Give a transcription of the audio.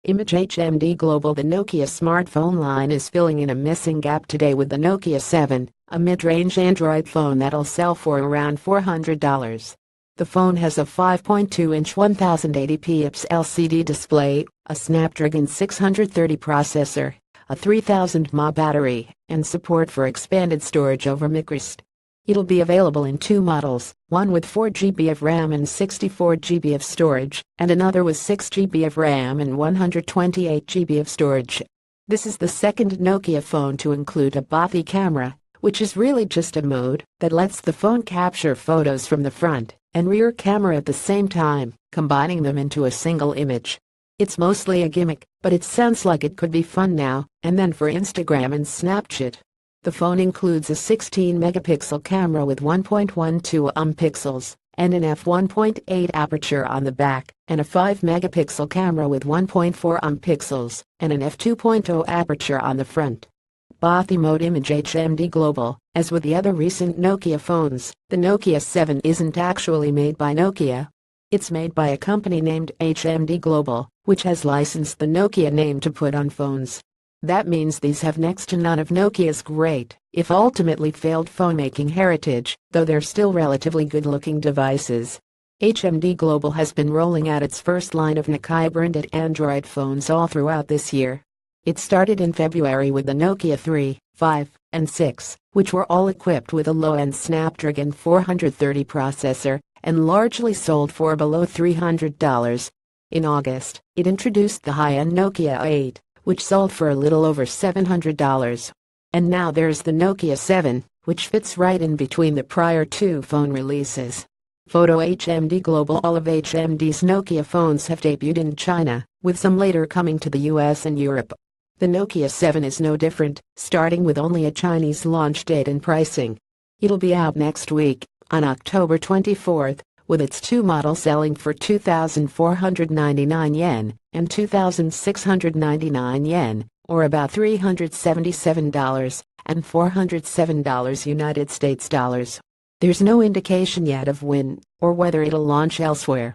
Image HMD Global. The Nokia smartphone line is filling in a missing gap today with the Nokia 7, a mid-range Android phone that'll sell for around $400. The phone has a 5.2-inch 1080p IPS LCD display, a Snapdragon 630 processor, a 3000 mAh battery, and support for expanded storage over microSD. It'll be available in two models, one with 4GB of RAM and 64GB of storage, and another with 6GB of RAM and 128GB of storage. This is the second Nokia phone to include a bothie camera, which is really just a mode that lets the phone capture photos from the front and rear camera at the same time, combining them into a single image. It's mostly a gimmick, but it sounds like it could be fun now and then for Instagram and Snapchat. The phone includes a 16-megapixel camera with 1.12 pixels and an f1.8 aperture on the back, and a 5-megapixel camera with 1.4 pixels and an f2.0 aperture on the front. Bothie mode. Image HMD Global. As with the other recent Nokia phones, the Nokia 7 isn't actually made by Nokia. It's made by a company named HMD Global, which has licensed the Nokia name to put on phones. That means these have next to none of Nokia's great, if ultimately failed phone-making heritage, though they're still relatively good-looking devices. HMD Global has been rolling out its first line of Nokia-branded Android phones all throughout this year. It started in February with the Nokia 3, 5, and 6, which were all equipped with a low-end Snapdragon 430 processor and largely sold for below $300. In August, it introduced the high-end Nokia 8, which sold for a little over $700. And now there's the Nokia 7, which fits right in between the prior two phone releases. Photo HMD Global. All of HMD's Nokia phones have debuted in China, with some later coming to the US and Europe. The Nokia 7 is no different, starting with only a Chinese launch date and pricing. It'll be out next week, on October 24th, with its two models selling for 2,499 yen and 2,699 yen, or about $377 and $407 United States dollars. There's no indication yet of when or whether it'll launch elsewhere.